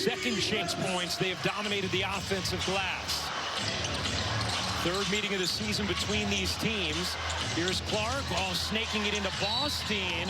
second chance points. They have dominated the offensive glass. Third meeting of the season between these teams. Here's Clark, all snaking it into Boston.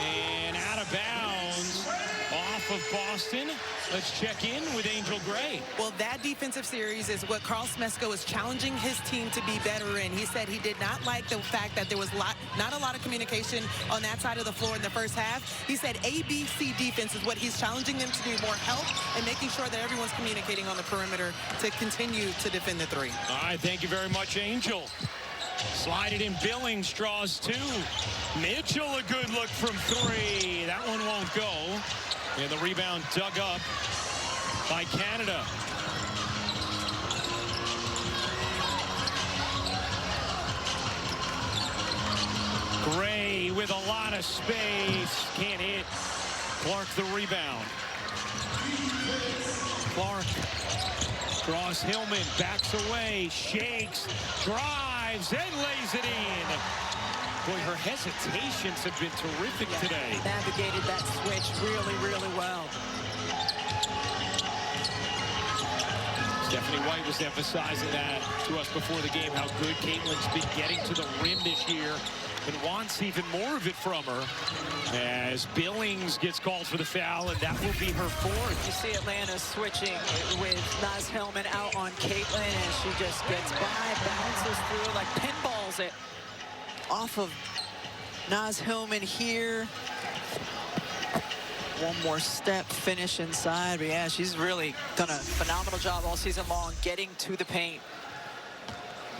And out of bounds off of Boston. Let's check in with Angel Gray. Well, that defensive series is what Carl Smesko is challenging his team to be better in. He said he did not like the fact that there was not a lot of communication on that side of the floor in the first half. He said ABC defense is what he's challenging them to do, more help and making sure that everyone's communicating on the perimeter to continue to defend the three. All right, thank you very much, Angel. Slide it in. Billings draws two. Mitchell, a good look from three. That one won't go. And the rebound dug up by Canada. Gray with a lot of space. Can't hit. Clark the rebound. Clark draws Hillman, backs away, shakes, drives, and lays it in. Boy, her hesitations have been terrific today. Navigated that switch really, really well. Stephanie White was emphasizing that to us before the game, how good Caitlin's been getting to the rim this year and wants even more of it from her. As Billings gets called for the foul, and that will be her fourth. You see Atlanta switching with Naz Hillman out on Caitlin, and she just gets by, bounces through, like pinballs it off of Naz Hillman here. One more step, finish inside. But yeah, she's really done a phenomenal job all season long getting to the paint.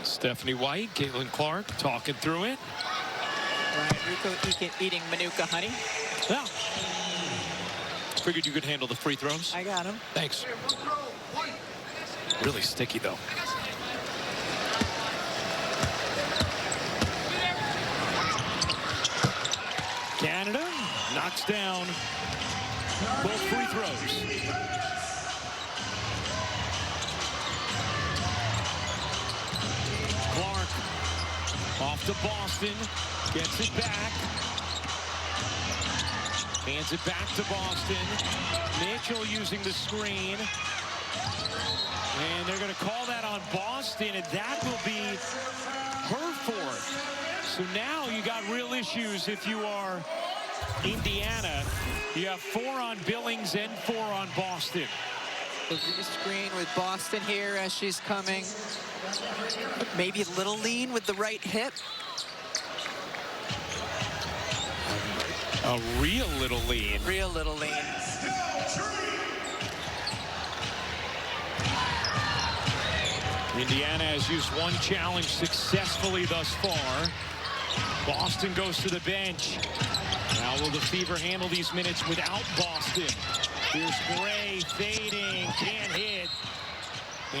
Stephanie White, Caitlin Clark talking through it. Ryan Ruocco eating Manuka honey. Yeah. Figured you could handle the free throws. I got him. Thanks. Really sticky, though. Canada knocks down both free throws. Clark off to Boston, gets it back. Hands it back to Boston. Mitchell using the screen. And they're going to call that on Boston, and that will be her fourth. So now you got real issues if you are Indiana. You have 4 on Billings and 4 on Boston. The screen with Boston here as she's coming. Maybe a little lean with the right hip. A real little lean. Real little lean. Indiana has used one challenge successfully thus far. Boston goes to the bench. Now will the Fever handle these minutes without Boston? Here's Gray fading, can't hit.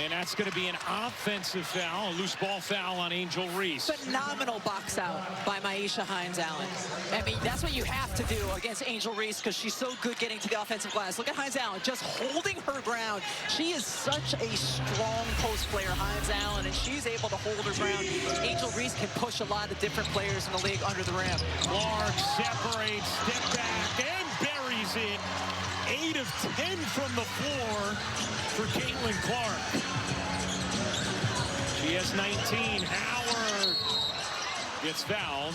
And that's going to be an offensive foul, a loose ball foul on Angel Reese. Phenomenal box out by Maisha Hines-Allen. I mean, that's what you have to do against Angel Reese because she's so good getting to the offensive glass. Look at Hines-Allen just holding her ground. She is such a strong post player, Hines-Allen, and she's able to hold her ground. Angel Reese can push a lot of different players in the league under the rim. Clark separates, step back, and buries it. 8 of 10 from the floor for Caitlin Clark. She has 19. Howard gets fouled.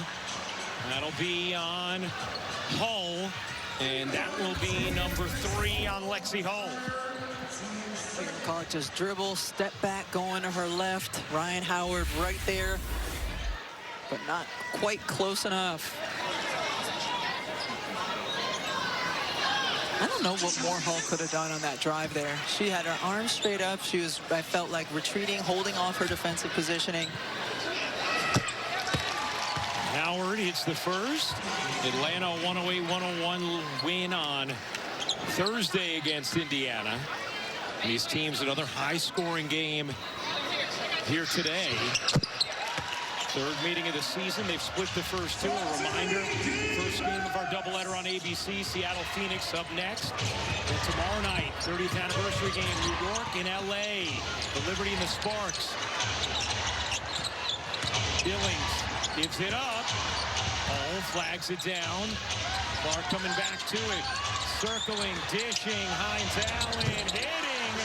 That'll be on Hull, and that will be number 3 on Lexi Hull. Caitlin Clark just dribble, step back, going to her left. Ryan Howard right there, but not quite close enough. I don't know what more Hull could have done on that drive there. She had her arms straight up. She was, I felt like, retreating, holding off her defensive positioning. Howard hits the first. Atlanta 108-101 win on Thursday against Indiana. These teams, another high-scoring game here today. Third meeting of the season. They've split the first 2. A reminder, first game of our doubleheader on ABC. Seattle Phoenix up next. And tomorrow night, 30th anniversary game, New York and LA. The Liberty and the Sparks. Billings gives it up. Oh, flags it down. Clark coming back to it. Circling, dishing, Hines Allen hitting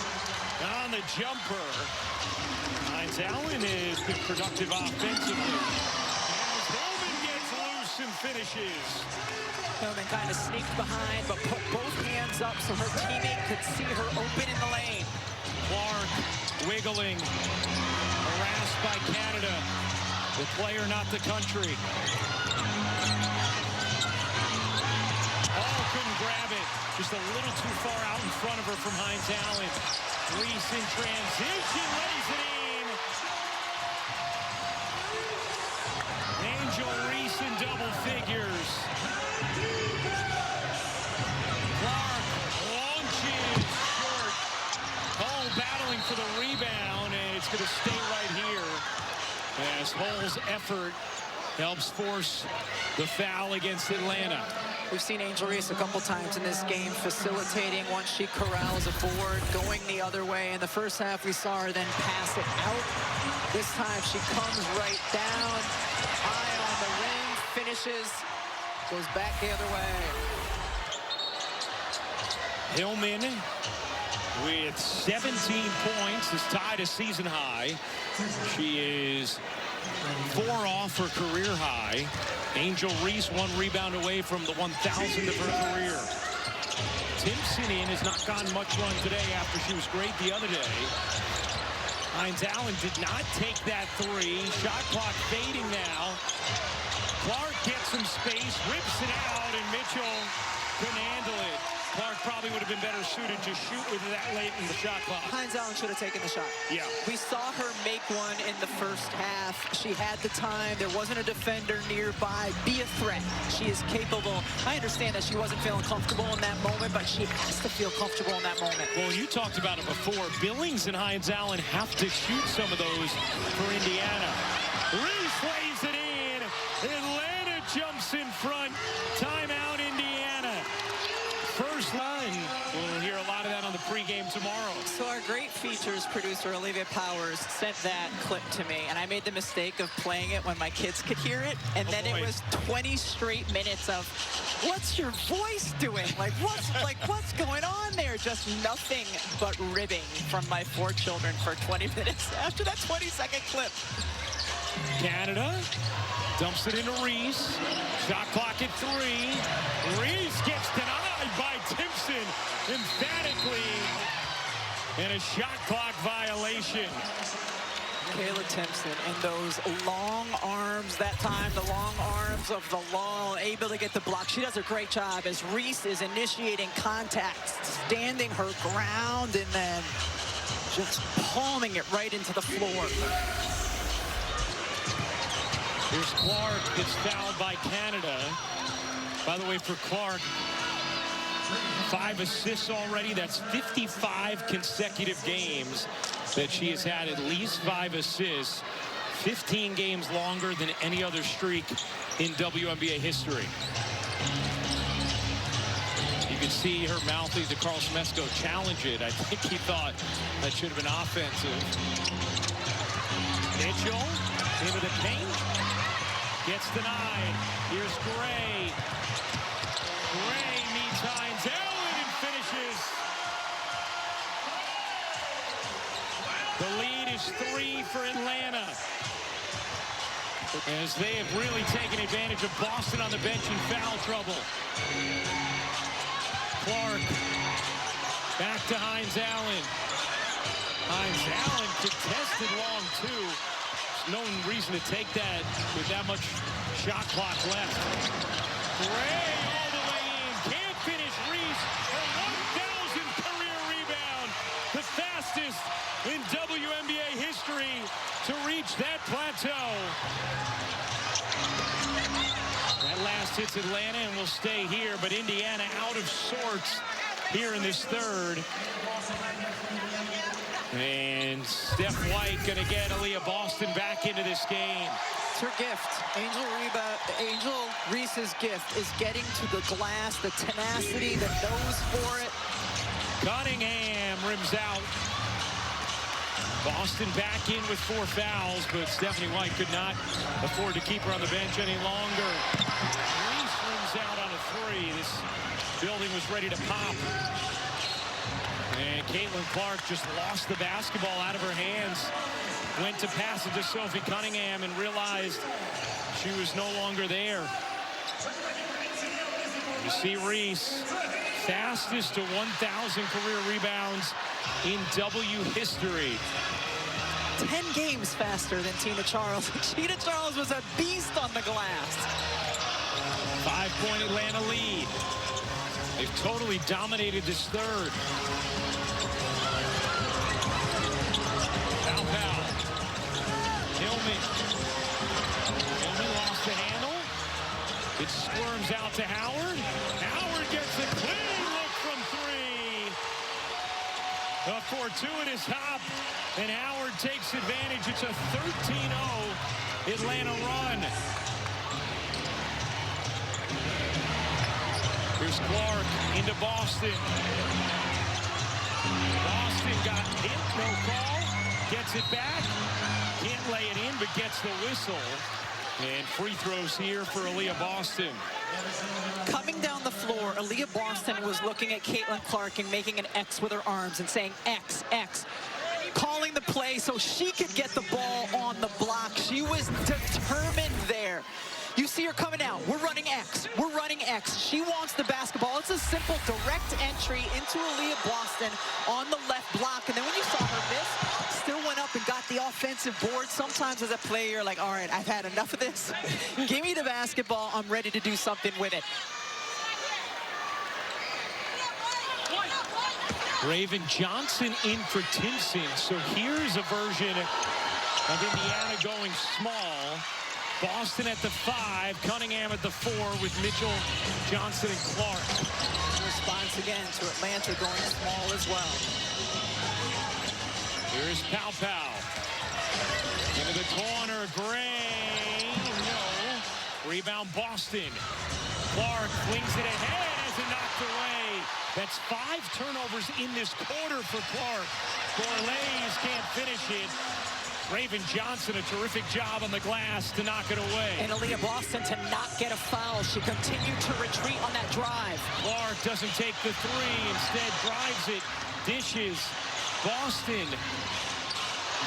on the jumper. Hines Allen has been productive offensively. As Hillman gets loose and finishes. Hillman kind of sneaked behind, but put both hands up so her teammate could see her open in the lane. Clark wiggling, harassed by Canada. The player, not the country. Oh, couldn't grab it. Just a little too far out in front of her from Hines Allen. Reese in transition, lays it in. Angel Reese in double figures. Clark launches short. Hull battling for the rebound, and it's going to stay right here as Hull's effort helps force the foul against Atlanta. We've seen Angel Reese a couple times in this game facilitating once she corrals a board, going the other way. In the first half, we saw her then pass it out. This time, she comes right down, eye on the rim, finishes, goes back the other way. Hillman with 17 points is tied a season high. She is 4 off her career high. Angel Reese 1 rebound away from the 1,000th of her career. Timpson has not gotten much run today after she was great the other day. Hines Allen did not take that 3. Shot clock fading now. Clark gets some space, rips it out, and Mitchell couldn't handle it. Clark probably would have been better suited to shoot with that late in the shot clock. Hines Allen should have taken the shot. Yeah. We saw her make one in the first half. She had the time. There wasn't a defender nearby. Be a threat. She is capable. I understand that she wasn't feeling comfortable in that moment, but she has to feel comfortable in that moment. Well, you talked about it before. Billings and Hines Allen have to shoot some of those for Indiana. Reese lays it in. Atlanta jumps in front. Timeout, Indiana. First line. We'll hear a lot of that on the pregame tomorrow. So our great features producer, Olivia Powers, sent that clip to me, and I made the mistake of playing it when my kids could hear it, and then it was 20 straight minutes of, what's your voice doing? What's going on there? Just nothing but ribbing from my 4 children for 20 minutes after that 20-second clip. Canada dumps it into Reese. Shot clock at 3. Reese gets denied by Timpson emphatically. And a shot clock violation. Kayla Timpson and those long arms that time, the long arms of the law, able to get the block. She does a great job as Reese is initiating contact, standing her ground, and then just palming it right into the floor. Here's Clark, gets fouled by Canada. By the way, for Clark, 5 assists already. That's 55 consecutive games that she has had at least 5 assists. 15 games longer than any other streak in WNBA history. You can see her mouthing to Carl Smesco challenge it. I think he thought that should have been offensive. Mitchell into the paint. Gets denied. Here's Gray. Gray meets Hines Allen and finishes. The lead is 3 for Atlanta. As they have really taken advantage of Boston on the bench in foul trouble. Clark back to Hines Allen. Hines Allen contested long too. No reason to take that with that much shot clock left. Gray all the way in. Can't finish. Reese, her 1,000th career rebound. The fastest in WNBA history to reach that plateau. That last hits Atlanta and will stay here, but Indiana out of sorts here in this third. And Steph White going to get Aaliyah Boston back into this game. It's her gift. Angel Reese's gift is getting to the glass, the tenacity, the nose for it. Cunningham rims out. Boston back in with 4 fouls, but Stephanie White could not afford to keep her on the bench any longer. Reese rims out on a three. This building was ready to pop. And Caitlin Clark just lost the basketball out of her hands. Went to pass it to Sophie Cunningham and realized she was no longer there. You see Reese, fastest to 1,000 career rebounds in W history. 10 games faster than Tina Charles. Tina Charles was a beast on the glass. 5-point Atlanta lead. They've totally dominated this third. Pow. Hillman lost the handle. It squirms out to Howard. Howard gets a clean look from three. A fortuitous hop, and Howard takes advantage. It's a 13-0 Atlanta run. Here's Clark into Boston. Boston got hit, no call. Gets it back. Can't lay it in, but gets the whistle. And free throws here for Aaliyah Boston. Coming down the floor, Aaliyah Boston was looking at Caitlin Clark and making an X with her arms and saying X, X. Calling the play so she could get the ball on the block. She was determined there. You see her coming out. We're running X. We're running X. She wants the basketball. It's a simple direct entry into Aaliyah Boston on the left block. And then when you saw her miss, still went up and got the offensive board. Sometimes as a player, you're like, all right, I've had enough of this. Give me the basketball. I'm ready to do something with it. Raven Johnson in for Timpson. So here's a version of Indiana going small. Boston at the 5, Cunningham at the 4 with Mitchell, Johnson, and Clark. Response again to Atlanta going small as well. Here's Pow. Into the corner, Gray, no. Rebound Boston. Clark flings it ahead as it knocked away. That's 5 turnovers in this quarter for Clark. Borlase can't finish it. Raven Johnson, a terrific job on the glass to knock it away. And Aaliyah Boston to not get a foul. She continued to retreat on that drive. Clark doesn't take the three, instead drives it, dishes. Boston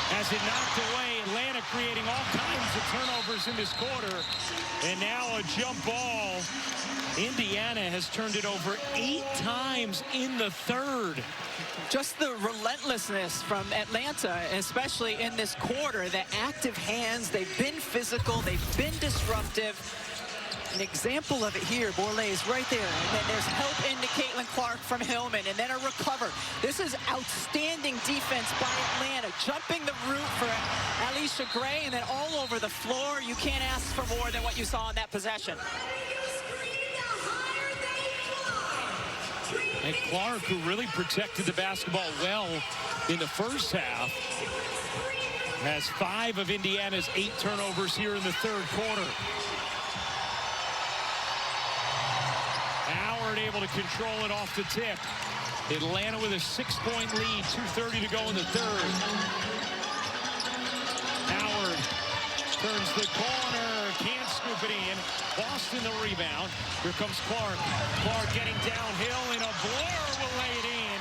has it knocked away. Atlanta creating all kinds of turnovers in this quarter. And now a jump ball. Indiana has turned it over 8 times in the third. Just the relentlessness from Atlanta, especially in this quarter. The active hands, they've been physical, they've been disruptive. An example of it here, Borlase right there. And then there's help into Caitlin Clark from Hillman, and then a recover. This is outstanding defense by Atlanta, jumping the route for Alicia Gray, and then all over the floor. You can't ask for more than what you saw in that possession. And Clark, who really protected the basketball well in the first half, has 5 of Indiana's 8 turnovers here in the third quarter. Howard able to control it off the tip. Atlanta with a 6-point lead, 2:30 to go in the third. Howard turns the corner, can't scoop it in. Boston the rebound. Here comes Clark. Clark getting downhill, and a blur will lay it in.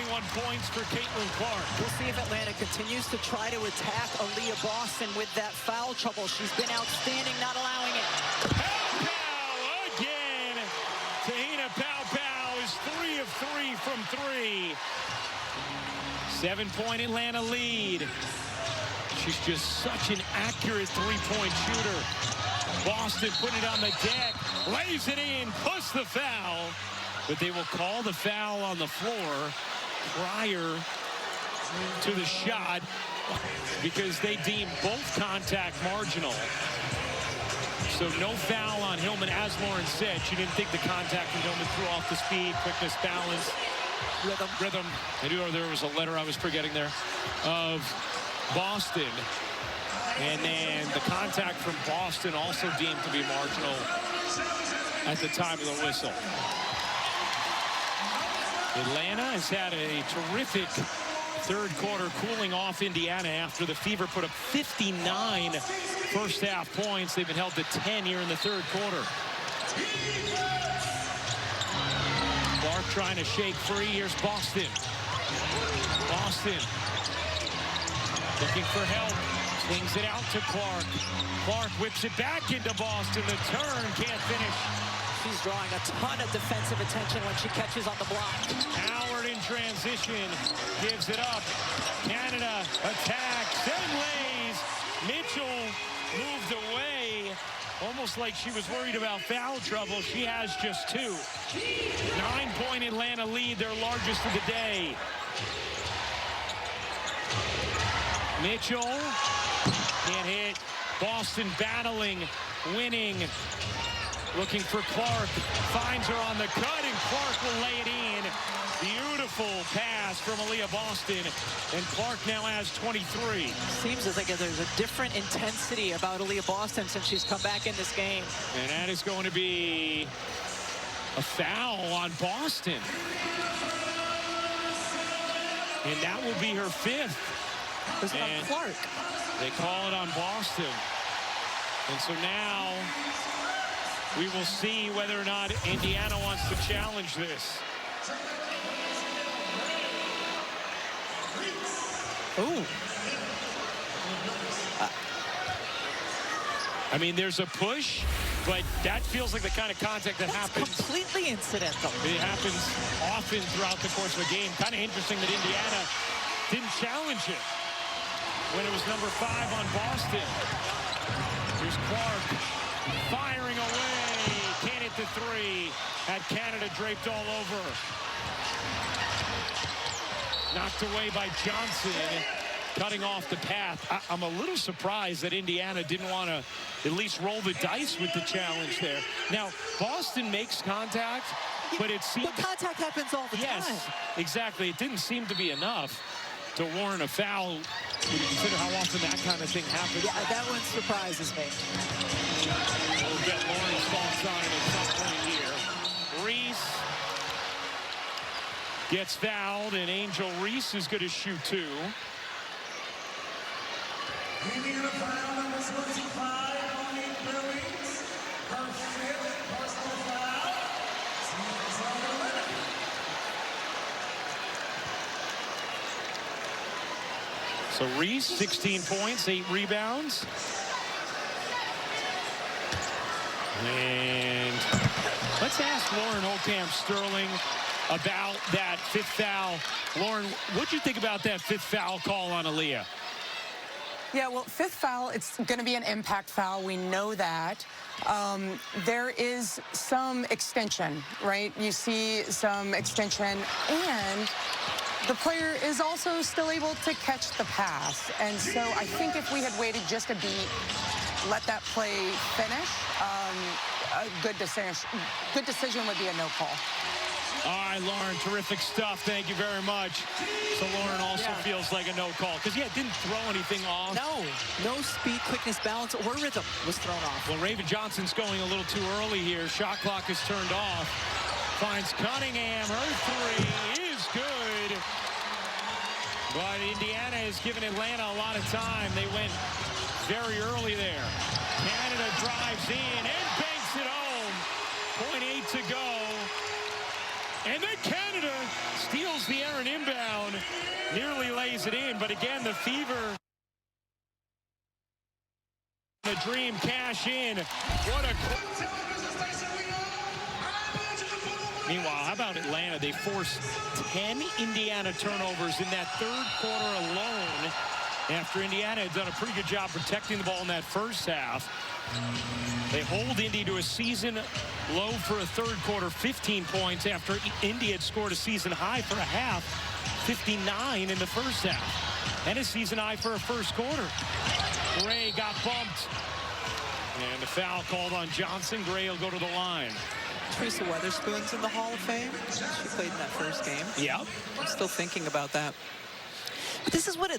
21 points for Caitlin Clark. We'll see if Atlanta continues to try to attack Aaliyah Boston with that foul trouble. She's been outstanding, not allowing it. Pow again. Tahina Pow is 3 of 3 from 3. 7-point Atlanta lead. She's just such an accurate three-point shooter. Boston putting it on the deck, lays it in, puts the foul. But they will call the foul on the floor prior to the shot because they deem both contact marginal. So no foul on Hillman, as Lauren said. She didn't think the contact from Hillman threw off the speed, quickness, balance, rhythm. I knew there was a letter I was forgetting there of Boston. And then the contact from Boston also deemed to be marginal at the time of the whistle. Atlanta has had a terrific third quarter, cooling off Indiana after the Fever put up 59 first half points. They've been held to 10 here in the third quarter. Clark trying to shake free. Here's Boston. Boston looking for help. Swings it out to Clark. Clark whips it back into Boston. The turn can't finish. She's drawing a ton of defensive attention when she catches on the block. Howard in transition. Gives it up. Canada attacks and lays. Mitchell moved away. Almost like she was worried about foul trouble. She has just 2. 9-point Atlanta lead, their largest of the day. Mitchell can't hit. Boston battling, winning. Looking for Clark. Finds her on the cut, and Clark will lay it in. Beautiful pass from Aaliyah Boston, and Clark now has 23. Seems as like there's a different intensity about Aaliyah Boston since she's come back in this game. And that is going to be a foul on Boston. And that will be her 5th. It's on Clark. They call it on Boston. And so now we will see whether or not Indiana wants to challenge this. Ooh. I mean, there's a push, but that feels like the kind of contact that happens. Completely incidental. It happens often throughout the course of a game. Kind of interesting that Indiana didn't challenge it when it was number 5 on Boston. Here's Clark firing away. Can't hit the 3. Had Canada draped all over. Knocked away by Johnson, cutting off the path. I'm a little surprised that Indiana didn't want to at least roll the dice with the challenge there. Now, Boston makes contact, but it seems... But contact happens all the time. Yes, exactly. It didn't seem to be enough to warrant a foul. Consider how often that kind of thing happens. Yeah, that one surprises me. We'll get Lauren's thoughts on it at some point here. Reese gets fouled, and Angel Reese is going to shoot 2. Indiana foul number 25 on the Phillies. Her 5th personal foul. Teams on the limit. So Reese, 16 points, 8 rebounds. And let's ask Lauren Holcamp-Sterling about that 5th foul. Lauren, what'd you think about that 5th foul call on Aaliyah? Yeah, well, 5th foul, it's going to be an impact foul. We know that. There is some extension, right? You see some extension, and the player is also still able to catch the pass. And so I think if we had waited just a beat, let that play finish, a good decision would be a no call. All right, Lauren, terrific stuff. Thank you very much. So Lauren also feels like a no call because, yeah, it didn't throw anything off. No speed, quickness, balance, or rhythm was thrown off. Well, Raven Johnson's going a little too early here. Shot clock is turned off. Finds Cunningham. Her 3 is good. But Indiana has given Atlanta a lot of time. They went very early there. Canada drives in and banks it home. 0.8 to go. And then Canada steals the errant inbound, nearly lays it in, but again, the Fever, the Dream cash in. What a... Meanwhile, how about Atlanta? They forced 10 Indiana turnovers in that 3rd quarter alone, after Indiana had done a pretty good job protecting the ball in that first half. They hold Indy to a season low for a 3rd quarter, 15 points after Indy had scored a season high for a half, 59 in the first half, and a season high for a 1st quarter. Gray got bumped, and the foul called on Johnson. Gray will go to the line. Teresa Weatherspoon's in the Hall of Fame. She played in that first game. Yep. I'm still thinking about that. But this is what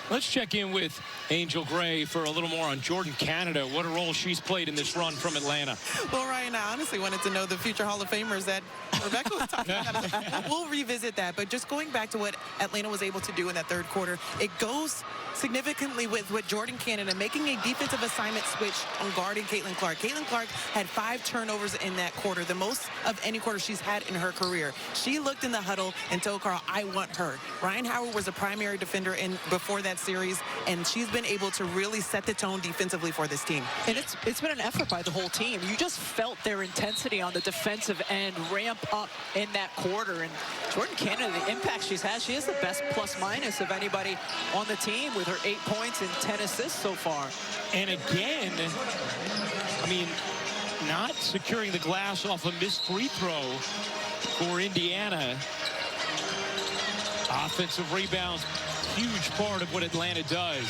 Let's check in with Angel Gray for a little more on Jordan Canada. What a role she's played in this run from Atlanta. Well, Ryan, I honestly wanted to know the future Hall of Famers that Rebecca was talking about. We'll revisit that. But just going back to what Atlanta was able to do in that third quarter, it goes significantly with Jordan Canada making a defensive assignment switch on guarding Caitlin Clark. Caitlin Clark had 5 turnovers in that quarter, the most of any quarter she's had in her career. She looked in the huddle and told Carl, I want her. Ryan Howard was a primary defender before that series, and she's been able to really set the tone defensively for this team. And it's been an effort by the whole team. You just felt their intensity on the defensive end ramp up in that quarter. And Jordan Canada, the impact she's had, she has the best plus-minus of anybody on the team with her 8 points and 10 assists so far. And again, I mean, not securing the glass off a missed free throw for Indiana. Offensive rebounds, huge part of what Atlanta does.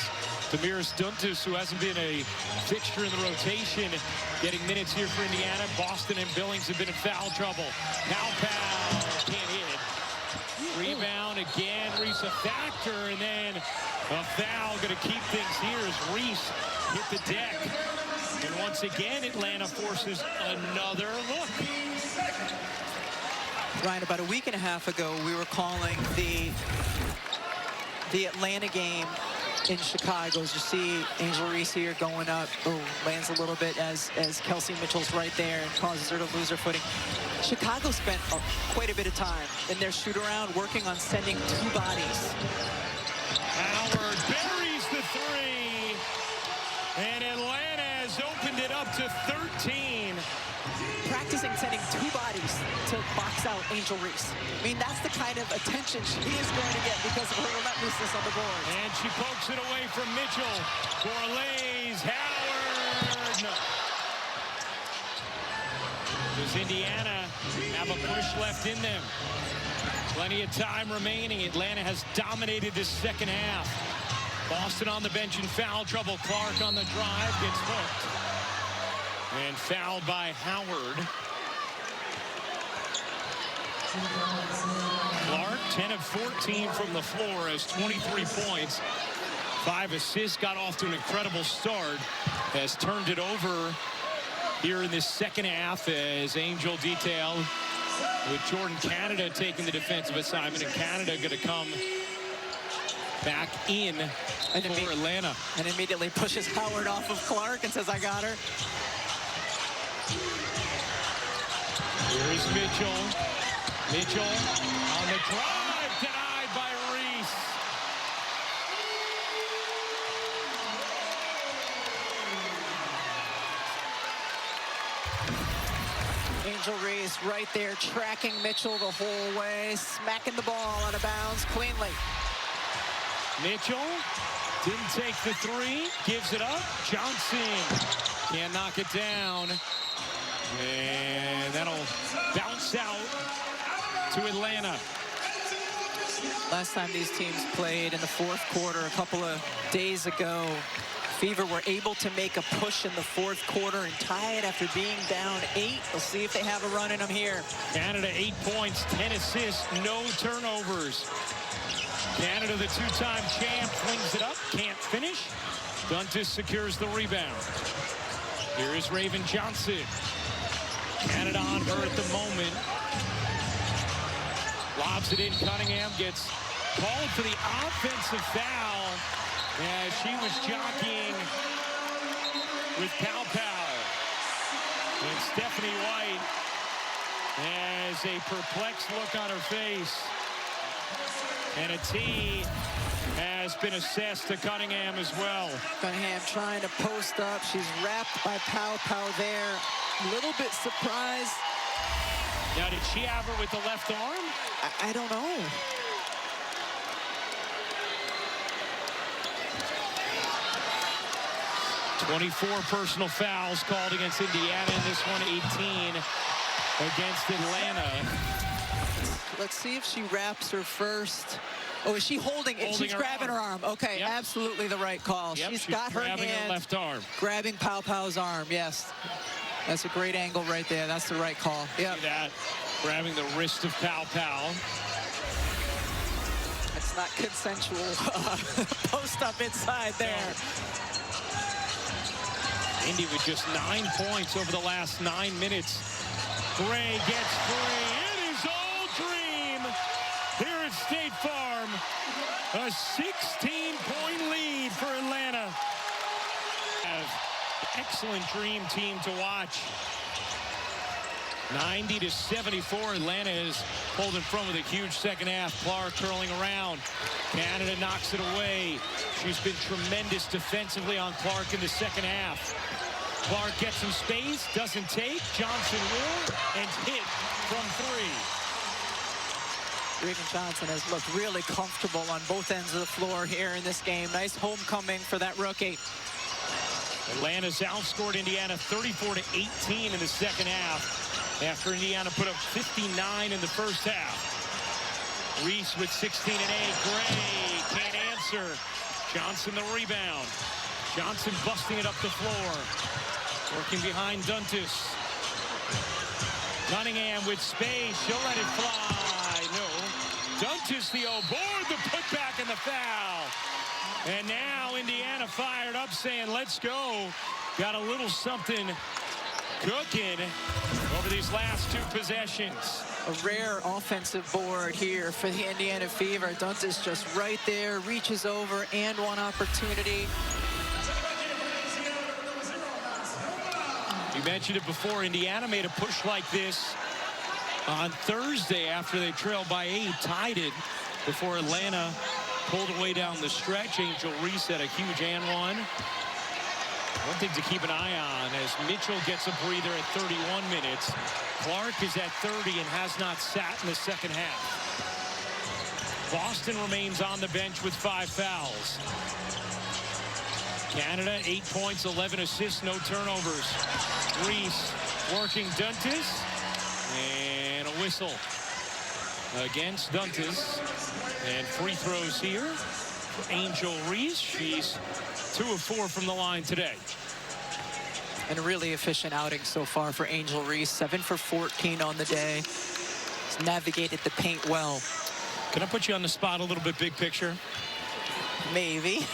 Damiris Duntus, who hasn't been a fixture in the rotation, getting minutes here for Indiana. Boston and Billings have been in foul trouble. Now can't hit. Rebound again. Reese a factor, and then a foul going to keep things here as Reese hit the deck. And once again, Atlanta forces another look. Ryan, about a week and a half ago, we were calling the Atlanta game in Chicago. As you see Angel Reese here going up. Oh, lands a little bit as Kelsey Mitchell's right there and causes her to lose her footing. Chicago spent quite a bit of time in their shoot-around working on sending 2 bodies. Howard buries the 3, and Atlanta has opened it up to 13. Practicing sending 2 bodies to box out Angel Reese. I mean, that's the kind of attention she is going to get because of her relentlessness on the board. And she pokes it away from Mitchell. Borlaise, Howard. No. Does Indiana have a push left in them? Plenty of time remaining. Atlanta has dominated this second half. Boston on the bench in foul trouble. Clark on the drive gets hooked. And fouled by Howard. Clark, 10 of 14 from the floor, has 23 points. 5 assists, got off to an incredible start. Has turned it over here in this second half as Angel detailed with Jordan Canada taking the defensive assignment, and Canada going to come back in for Atlanta. And immediately pushes Howard off of Clark and says, I got her. Here's Mitchell. Mitchell on the drive, denied by Reese. Angel Reese right there tracking Mitchell the whole way, smacking the ball out of bounds cleanly. Mitchell didn't take the 3, gives it up. Johnson can't knock it down. And that'll bounce out to Atlanta. Last time these teams played in the 4th quarter a couple of days ago, Fever were able to make a push in the 4th quarter and tie it after being down 8. We'll see if they have a run in them here. Canada 8 points, 10 assists, no turnovers. Canada, the 2-time champ, flings it up, can't finish. Duntus secures the rebound. Here is Raven Johnson. Canada on her at the moment. Lobs it in. Cunningham gets called for the offensive foul as she was jockeying with Pow Pow. And Stephanie White has a perplexed look on her face. And a tee has been assessed to Cunningham as well. Cunningham trying to post up. She's wrapped by Pow Pow there. A little bit surprised. Now, did she have her with the left arm? I don't know. .24 personal fouls called against Indiana in this one, 18 against Atlanta. Let's see if she wraps her first. Oh, is she holding it? She's grabbing her arm. Okay, yep. Absolutely the right call. Yep, she's got her grabbing hand her left arm. Grabbing Pow Pow's arm, yes. That's a great angle right there. That's the right call. Yep. See that? Grabbing the wrist of Pow Pow. That's not consensual post up inside there. Indy with just 9 points over the last 9 minutes. Gray gets free. It is all dream here at State Farm. A 16-point lead for Atlanta. Excellent dream team to watch. 90-74. Atlanta is pulled in front with a huge second half. Clark curling around. Canada knocks it away. She's been tremendous defensively on Clark in the second half. Clark gets some space, doesn't take. Johnson will, and hit from three. Raven Johnson has looked really comfortable on both ends of the floor here in this game. Nice homecoming for that rookie. Atlanta's outscored Indiana 34-18 in the second half after Indiana put up 59 in the first half. Reese with 16 and 8. Gray can't answer. Johnson the rebound. Johnson busting it up the floor. Working behind Duntis. Cunningham with space. She'll let it fly. No. Duntis the board the putback and the foul. And now Indiana fired up saying, let's go. Got a little something cooking over these last two possessions. A rare offensive board here for the Indiana Fever. Duntis just right there, reaches over, and one opportunity. You mentioned it before. Indiana made a push like this on Thursday after they trailed by 8, tied it before Atlanta pulled away down the stretch. Angel Reese had a huge and one. One thing to keep an eye on as Mitchell gets a breather at 31 minutes. Clark is at 30 and has not sat in the second half. Boston remains on the bench with 5 fouls. Canada, 8 points, 11 assists, no turnovers. Reese working Duntis. And a whistle against Duntis. And free throws here for Angel Reese. She's 2 of 4 from the line today. And a really efficient outing so far for Angel Reese. 7 for 14 on the day. She's navigated the paint well. Can I put you on the spot a little bit, big picture? Maybe.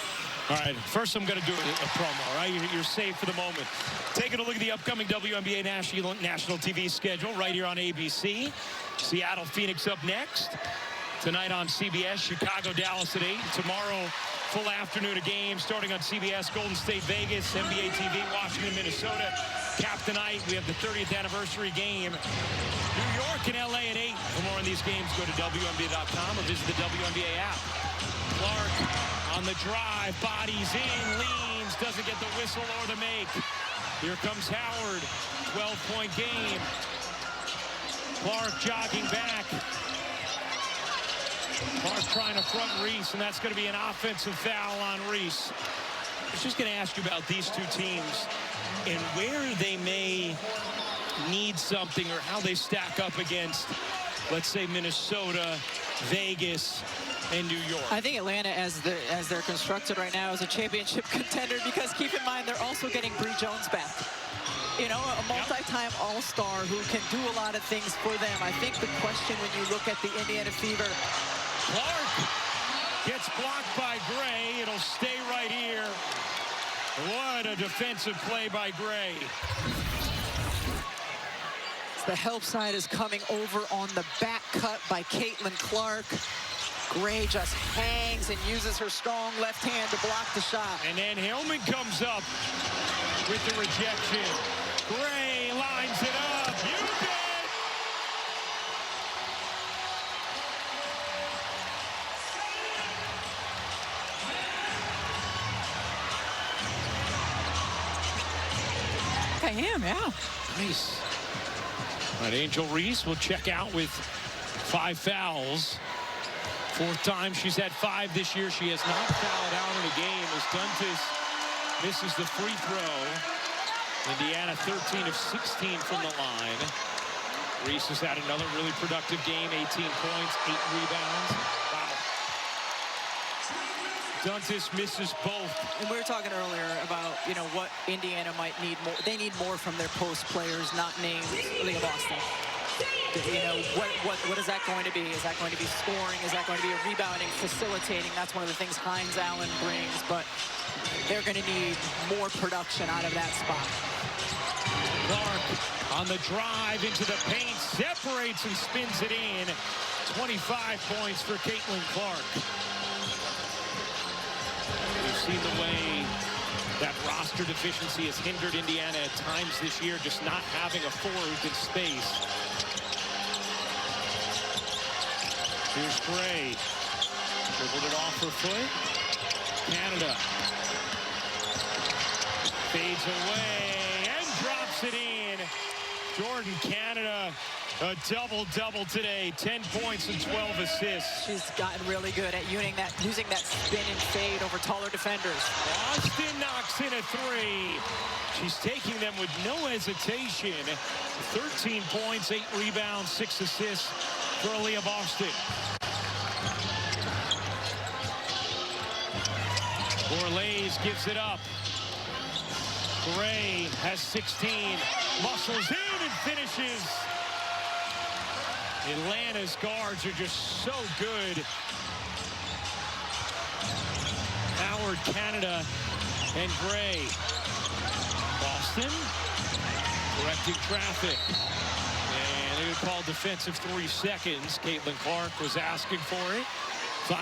All right, first I'm going to do a promo, all right? You're safe for the moment. Taking a look at the upcoming WNBA national TV schedule right here on ABC. Seattle, Phoenix up next. Tonight on CBS, Chicago, Dallas at 8. Tomorrow, full afternoon of games starting on CBS, Golden State, Vegas, NBA TV, Washington, Minnesota. Cap tonight, we have the 30th anniversary game. New York and LA at 8. For more on these games, go to WNBA.com or visit the WNBA app. Clark on the drive, bodies in, leans, doesn't get the whistle or the make. Here comes Howard, 12-point game. Clark jogging back. Clark trying to front Reese, and that's going to be an offensive foul on Reese. I was just going to ask you about these two teams and where they may need something or how they stack up against, let's say, Minnesota, Vegas, and New York. I think Atlanta, as they're constructed right now, is a championship contender because keep in mind they're also getting Bree Jones back. You know, a multi-time all-star who can do a lot of things for them. I think the question when you look at the Indiana Fever, Clark gets blocked by Gray. It'll stay right here. What a defensive play by Gray. The help side is coming over on the back cut by Caitlin Clark. Gray just hangs and uses her strong left hand to block the shot. And then Hillman comes up with the rejection. Gray lines it up. You bet. I am, yeah. Nice. All right, Angel Reese will check out with 5 fouls. 4th time she's had 5 this year. She has not fouled out in a game as Duntis misses the free throw. Indiana 13 of 16 from the line. Reese has had another really productive game. 18 points, 8 rebounds. Wow. Duntis misses both. And we were talking earlier about, you know, what Indiana might need more. They need more from their post players, not named Leah Boston. You know, what is that going to be? Is that going to be scoring? Is that going to be a rebounding, facilitating? That's one of the things Hines Allen brings, but they're going to need more production out of that spot. Clark on the drive into the paint, separates and spins it in. 25 points for Caitlin Clark. We've seen the way that roster deficiency has hindered Indiana at times this year, just not having a four who can space. Here's Gray. Dribbled it off her foot. Canada fades away and drops it in. Jordan Canada, a double-double today. 10 points and 12 assists. She's gotten really good at using that spin and fade over taller defenders. Austin knocks in a three. She's taking them with no hesitation. 13 points, 8 rebounds, 6 assists for Aaliyah Boston. Borlase gives it up. Gray has 16, muscles in and finishes. Atlanta's guards are just so good. Howard, Canada, and Gray. Boston correcting traffic. And they would call defensive 3 seconds. Caitlin Clark was asking for it.